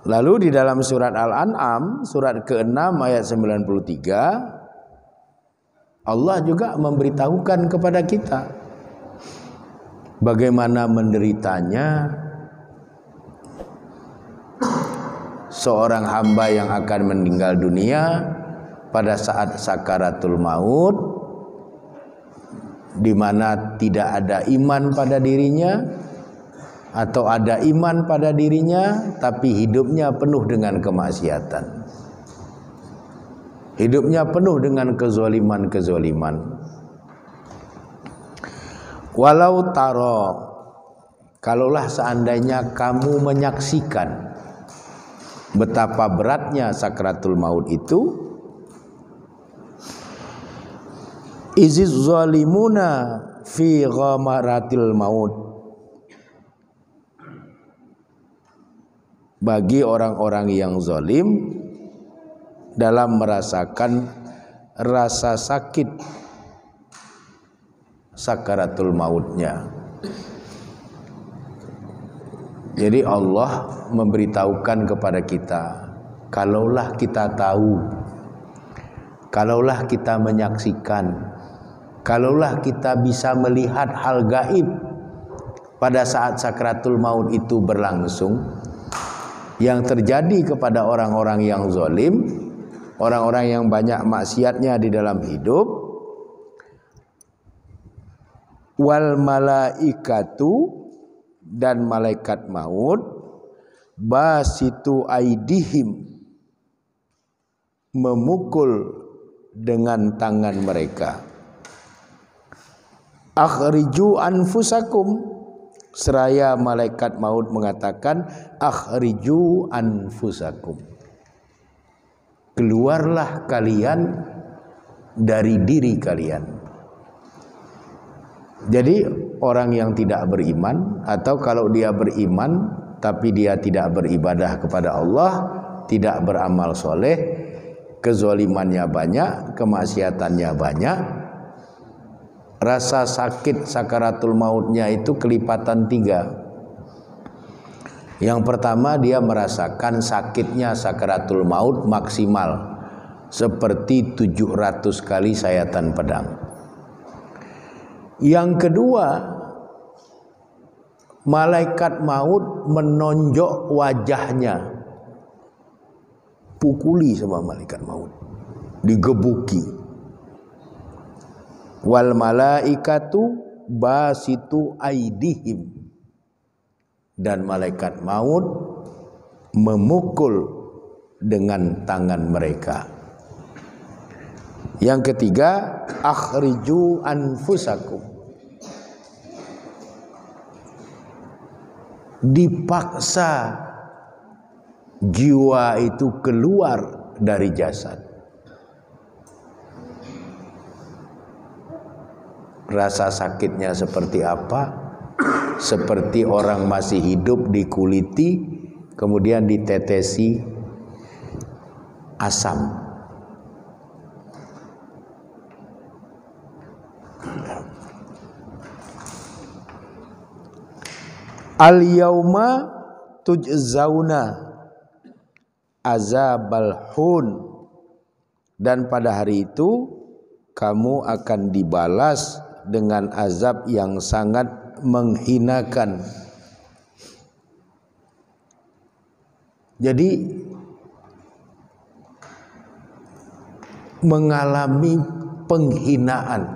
Lalu di dalam surat Al-An'am surat ke-6 ayat 93 Allah juga memberitahukan kepada kita bagaimana menderitanya seorang hamba yang akan meninggal dunia pada saat sakaratul maut, di mana tidak ada iman pada dirinya atau ada iman pada dirinya tapi hidupnya penuh dengan kemaksiatan, hidupnya penuh dengan kezaliman-kezaliman. Walau taro, kalaulah seandainya kamu menyaksikan betapa beratnya sakaratul maut itu, iziz zalimuna fi ghamaratil maut, bagi orang-orang yang zalim dalam merasakan rasa sakit sakaratul mautnya. Jadi Allah memberitahukan kepada kita, kalaulah kita tahu, kalaulah kita menyaksikan, kalaulah kita bisa melihat hal gaib pada saat sakaratul maut itu berlangsung, yang terjadi kepada orang-orang yang zalim, orang-orang yang banyak maksiatnya di dalam hidup, wal malaikatu, dan malaikat maut, basitu aidihim, memukul dengan tangan mereka, akhriju anfusakum, seraya malaikat maut mengatakan akhriju anfusakum, keluarlah kalian dari diri kalian. Jadi orang yang tidak beriman, atau kalau dia beriman tapi dia tidak beribadah kepada Allah, tidak beramal soleh, kezalimannya banyak, kemaksiatannya banyak, rasa sakit sakaratul mautnya itu kelipatan 3. Yang pertama, dia merasakan sakitnya sakaratul maut maksimal seperti 700 kali sayatan pedang. Yang kedua, malaikat maut menonjok wajahnya, pukuli sama malaikat maut, digebuki. Wal malaikatu basitu aidihim, dan malaikat maut memukul dengan tangan mereka. Yang ketiga, akhriju anfusakum, dipaksa jiwa itu keluar dari jasad. Rasa sakitnya seperti apa? Seperti orang masih hidup dikuliti, kemudian ditetesi asam. Al-yauma tujzauna azabal hun, dan pada hari itu kamu akan dibalas dengan azab yang sangat menghinakan. Jadi mengalami penghinaan.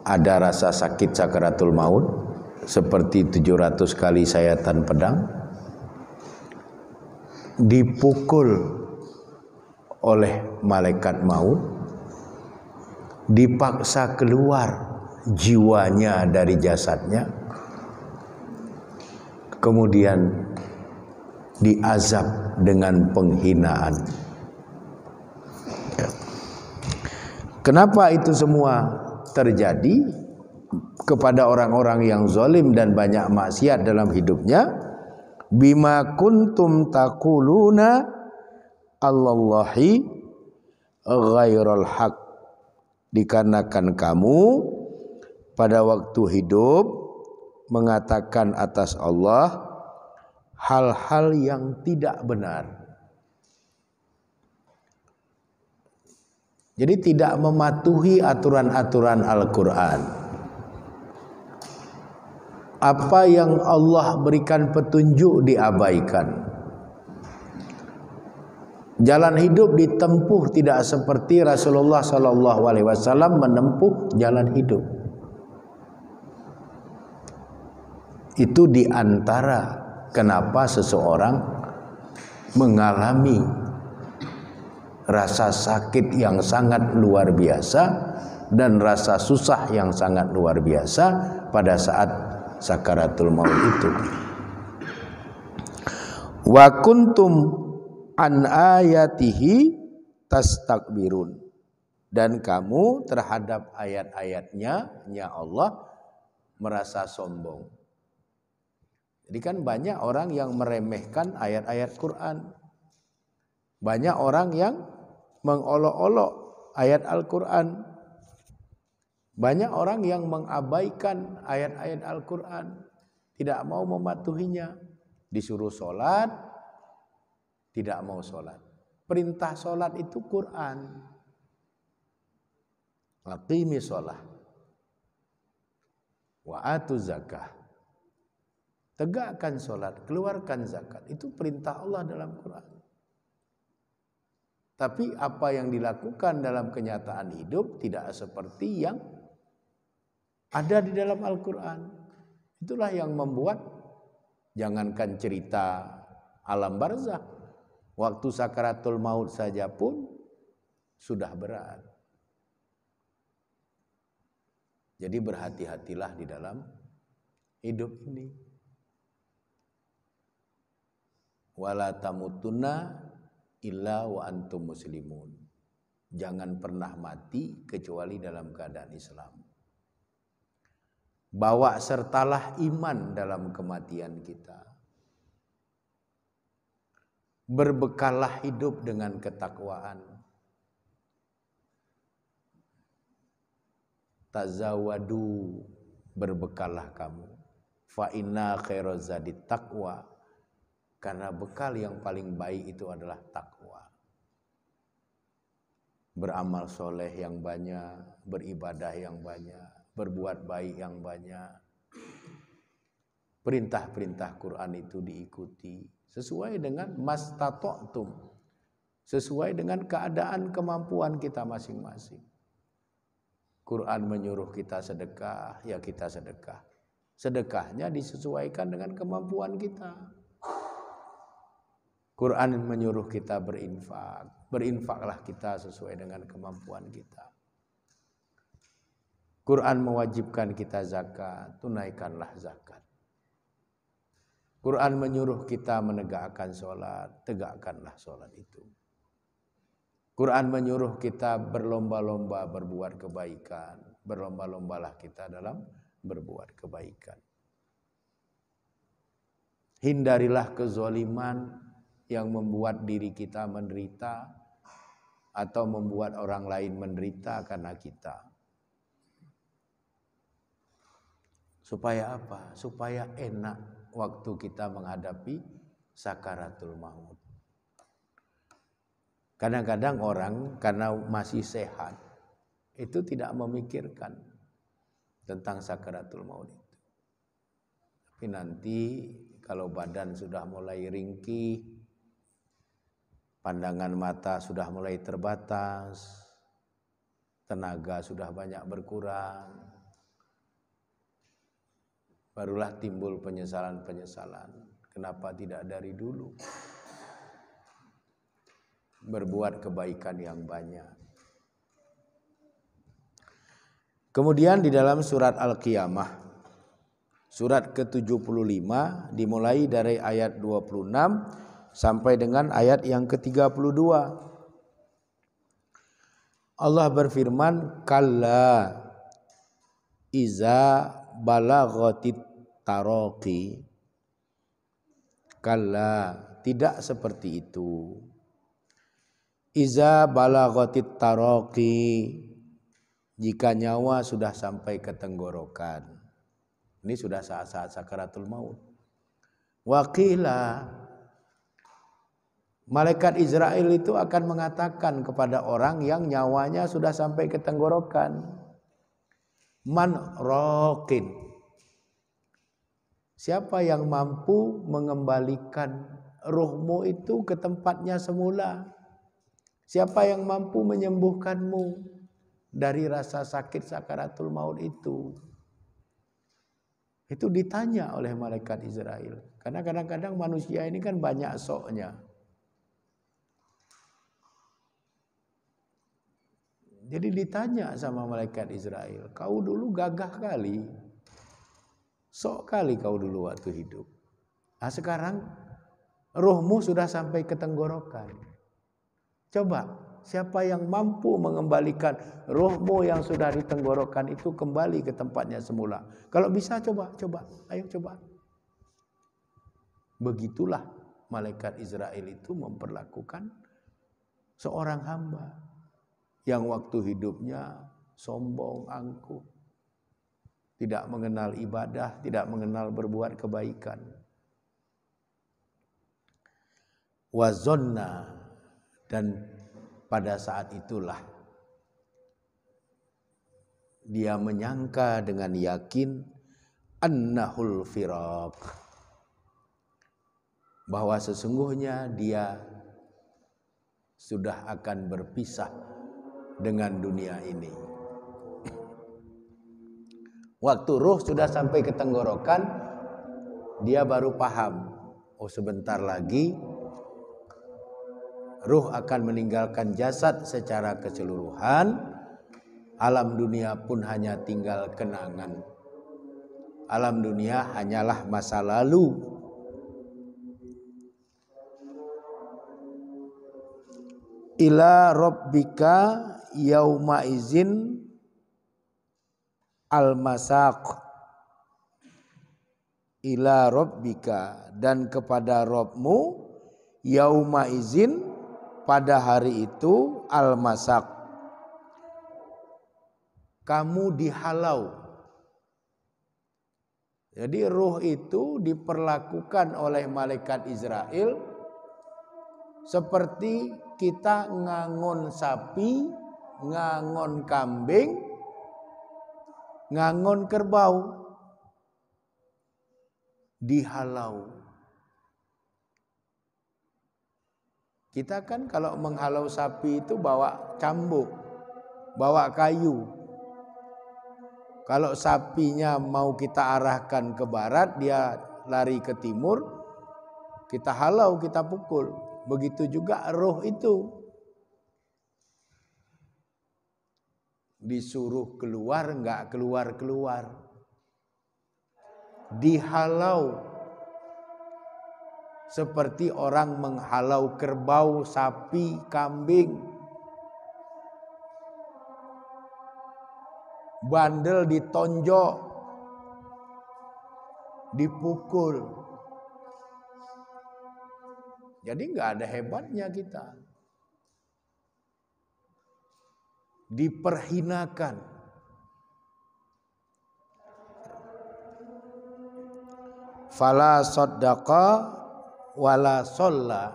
Ada rasa sakit sakaratul maut seperti 700 kali sayatan pedang, dipukul oleh malaikat maut, dipaksa keluar jiwanya dari jasadnya, kemudian diazab dengan penghinaan. Kenapa itu semua terjadi kepada orang-orang yang zalim dan banyak maksiat dalam hidupnya? Bima kuntum taquluna Allahi ghairal haq, dikarenakan kamu pada waktu hidup mengatakan atas Allah hal-hal yang tidak benar. Jadi tidak mematuhi aturan-aturan Al-Quran. Apa yang Allah berikan petunjuk diabaikan. Jalan hidup ditempuh tidak seperti Rasulullah SAW menempuh jalan hidup. Itu diantara kenapa seseorang mengalami rasa sakit yang sangat luar biasa dan rasa susah yang sangat luar biasa pada saat sakaratul maut itu. Wa kuntum an ayatihi tastakbirun, dan kamu terhadap ayat-ayatnya ya Allah merasa sombong. Jadi kan banyak orang yang meremehkan ayat-ayat Quran. Banyak orang yang mengolok-olok ayat Al-Quran. Banyak orang yang mengabaikan ayat-ayat Al-Quran, tidak mau mematuhinya. Disuruh sholat, tidak mau sholat. Perintah sholat itu Quran. Aqimi sholat wa atu zakah. Tegakkan sholat, keluarkan zakat. Itu perintah Allah dalam Quran. Tapi apa yang dilakukan dalam kenyataan hidup tidak seperti yang ada di dalam Al-Quran. Itulah yang membuat, jangankan cerita alam barzakh, waktu sakaratul maut saja pun sudah berat. Jadi berhati-hatilah di dalam hidup ini. Wala tamutunna illa wa antum muslimun. Jangan pernah mati kecuali dalam keadaan Islam. Bawa sertalah iman dalam kematian kita. Berbekallah hidup dengan ketakwaan. Tazawadu, berbekallah kamu. Fa inna khairaz zadi taqwa. Karena bekal yang paling baik itu adalah takwa. Beramal soleh yang banyak, beribadah yang banyak, berbuat baik yang banyak. Perintah-perintah Quran itu diikuti sesuai dengan mastata'tum, sesuai dengan keadaan kemampuan kita masing-masing. Quran menyuruh kita sedekah, ya kita sedekah. Sedekahnya disesuaikan dengan kemampuan kita. Quran menyuruh kita berinfak, berinfaklah kita sesuai dengan kemampuan kita. Quran mewajibkan kita zakat, tunaikanlah zakat. Quran menyuruh kita menegakkan sholat, tegakkanlah sholat itu. Quran menyuruh kita berlomba-lomba berbuat kebaikan, berlomba-lombalah kita dalam berbuat kebaikan. Hindarilah kezaliman yang membuat diri kita menderita atau membuat orang lain menderita karena kita. Supaya apa? Supaya enak waktu kita menghadapi sakaratul maut. Kadang-kadang orang karena masih sehat itu tidak memikirkan tentang sakaratul maut itu. Tapi nanti kalau badan sudah mulai ringkih, pandangan mata sudah mulai terbatas, tenaga sudah banyak berkurang, barulah timbul penyesalan-penyesalan. Kenapa tidak dari dulu? Berbuat kebaikan yang banyak. Kemudian di dalam surat Al-Qiyamah, surat ke-75 dimulai dari ayat 26 sampai dengan ayat yang ke-32. Allah berfirman, kalla iza balaghatit taraqi. Kalla, tidak seperti itu. Iza balaghatit taraqi, jika nyawa sudah sampai ke tenggorokan. Ini sudah saat-saat sakaratul maut. Waqila, malaikat Israel itu akan mengatakan kepada orang yang nyawanya sudah sampai ke tenggorokan, man raqin, siapa yang mampu mengembalikan ruhmu itu ke tempatnya semula? Siapa yang mampu menyembuhkanmu dari rasa sakit sakaratul maut itu? Itu ditanya oleh malaikat Israel. Karena kadang-kadang manusia ini kan banyak soknya. Jadi ditanya sama malaikat Israel, kau dulu gagah kali, sok kali kau dulu waktu hidup. Nah sekarang ruhmu sudah sampai ke tenggorokan. Coba, siapa yang mampu mengembalikan ruhmu yang sudah di tenggorokan itu kembali ke tempatnya semula? Kalau bisa coba, ayo coba. Begitulah malaikat Israel itu memperlakukan seorang hamba yang waktu hidupnya sombong, angkuh, tidak mengenal ibadah, tidak mengenal berbuat kebaikan. Wazonna, dan pada saat itulah dia menyangka dengan yakin annahul firaq, bahwa sesungguhnya dia sudah akan berpisah dengan dunia ini. Waktu ruh sudah sampai ke tenggorokan, dia baru paham, oh sebentar lagi ruh akan meninggalkan jasad secara keseluruhan. Alam dunia pun hanya tinggal kenangan. Alam dunia hanyalah masa lalu. Ila rabbika yauma izin al-masaq. Ila rabbika, dan kepada Rabbmu, yauma izin, pada hari itu, al-masaq, kamu dihalau. Jadi ruh itu diperlakukan oleh malaikat Israel seperti kita ngangon sapi, ngangon kambing, ngangon kerbau. Dihalau. Kita kan kalau menghalau sapi itu bawa cambuk, bawa kayu. Kalau sapinya mau kita arahkan ke barat, dia lari ke timur, kita halau, kita pukul. Begitu juga roh itu. Disuruh keluar, enggak keluar-keluar. Dihalau. Seperti orang menghalau kerbau, sapi, kambing. Bandel ditonjok, dipukul. Jadi enggak ada hebatnya kita. Diperhinakan. Fala saddaqa wala sholla.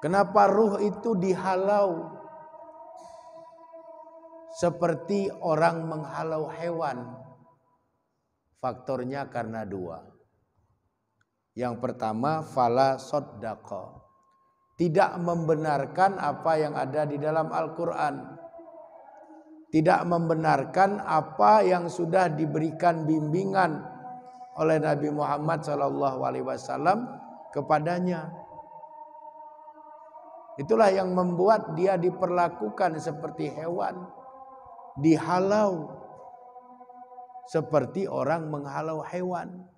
Kenapa ruh itu dihalau seperti orang menghalau hewan? Faktornya karena dua. Yang pertama, fala saddaqa, tidak membenarkan apa yang ada di dalam Al-Quran, tidak membenarkan apa yang sudah diberikan bimbingan oleh Nabi Muhammad SAW kepadanya. Itulah yang membuat dia diperlakukan seperti hewan, dihalau seperti orang menghalau hewan.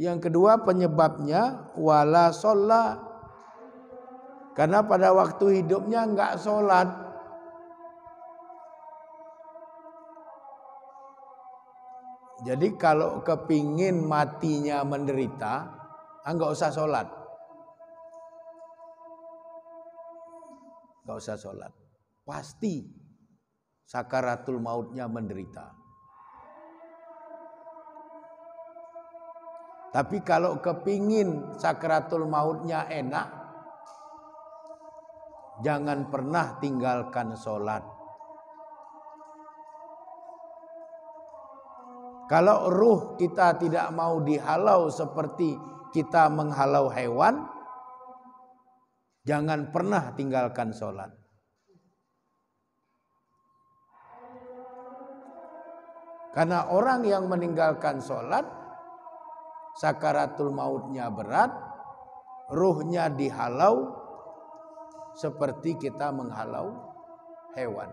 Yang kedua penyebabnya wala sholat, karena pada waktu hidupnya enggak sholat. Jadi kalau kepingin matinya menderita, enggak usah sholat. Enggak usah sholat. Pasti sakaratul mautnya menderita. Tapi kalau kepingin sakratul mautnya enak, jangan pernah tinggalkan sholat. Kalau ruh kita tidak mau dihalau seperti kita menghalau hewan, jangan pernah tinggalkan sholat. Karena orang yang meninggalkan sholat, sakaratul mautnya berat, ruhnya dihalau seperti kita menghalau hewan.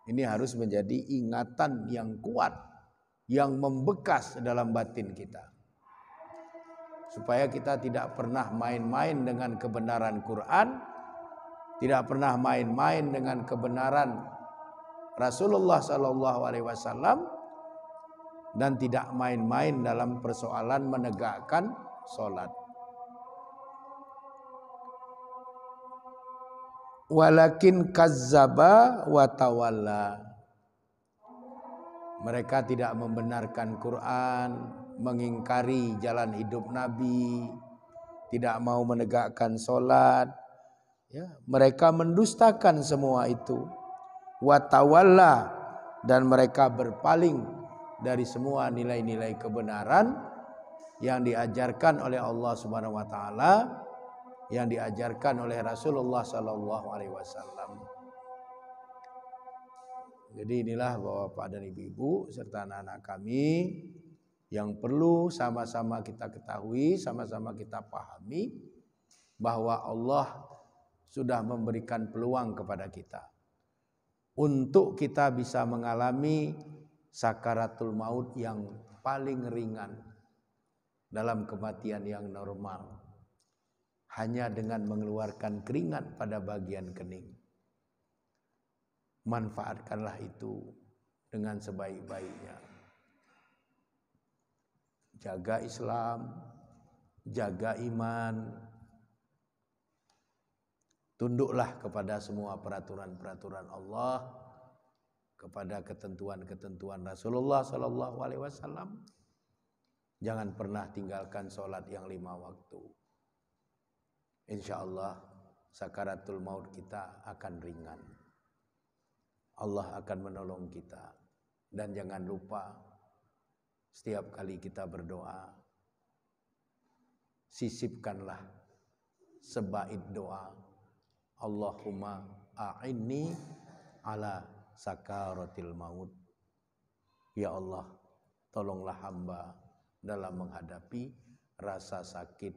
Ini harus menjadi ingatan yang kuat, yang membekas dalam batin kita. Supaya kita tidak pernah main-main dengan kebenaran Quran, tidak pernah main-main dengan kebenaran Rasulullah SAW, dan tidak main-main dalam persoalan menegakkan sholat. Walakin kazzaba wa tawalla. Mereka tidak membenarkan Quran, mengingkari jalan hidup Nabi, tidak mau menegakkan sholat. Ya, mereka mendustakan semua itu. Wa tawalla, dan mereka berpaling dari semua nilai-nilai kebenaran yang diajarkan oleh Allah Subhanahu wa taala, yang diajarkan oleh Rasulullah sallallahu alaihi wasallam. Jadi inilah Bapak dan Ibu-ibu serta anak-anak kami yang perlu sama-sama kita ketahui, sama-sama kita pahami bahwa Allah sudah memberikan peluang kepada kita untuk kita bisa mengalami sakaratul maut yang paling ringan dalam kematian yang normal, hanya dengan mengeluarkan keringat pada bagian kening. Manfaatkanlah itu dengan sebaik-baiknya. Jaga Islam, jaga iman, tunduklah kepada semua peraturan-peraturan Allah, kepada ketentuan-ketentuan Rasulullah sallallahu alaihi wasallam. Jangan pernah tinggalkan sholat yang 5 waktu. Insyaallah sakaratul maut kita akan ringan. Allah akan menolong kita. Dan jangan lupa setiap kali kita berdoa, sisipkanlah sebaik doa, Allahumma a'inni ala sakaratil maut. Ya Allah, tolonglah hamba dalam menghadapi rasa sakit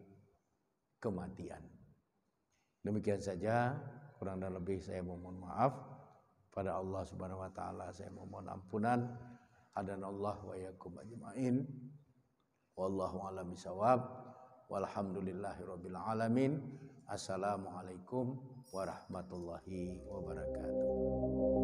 kematian. Demikian saja, kurang dan lebih saya mohon maaf. Pada Allah Subhanahu wa taala saya mohon ampunan. Hadanallah wa iyyakum ajmain. Wallahu a'lam bishawab. Walhamdulillahirabbil alamin. Assalamualaikum warahmatullahi wabarakatuh.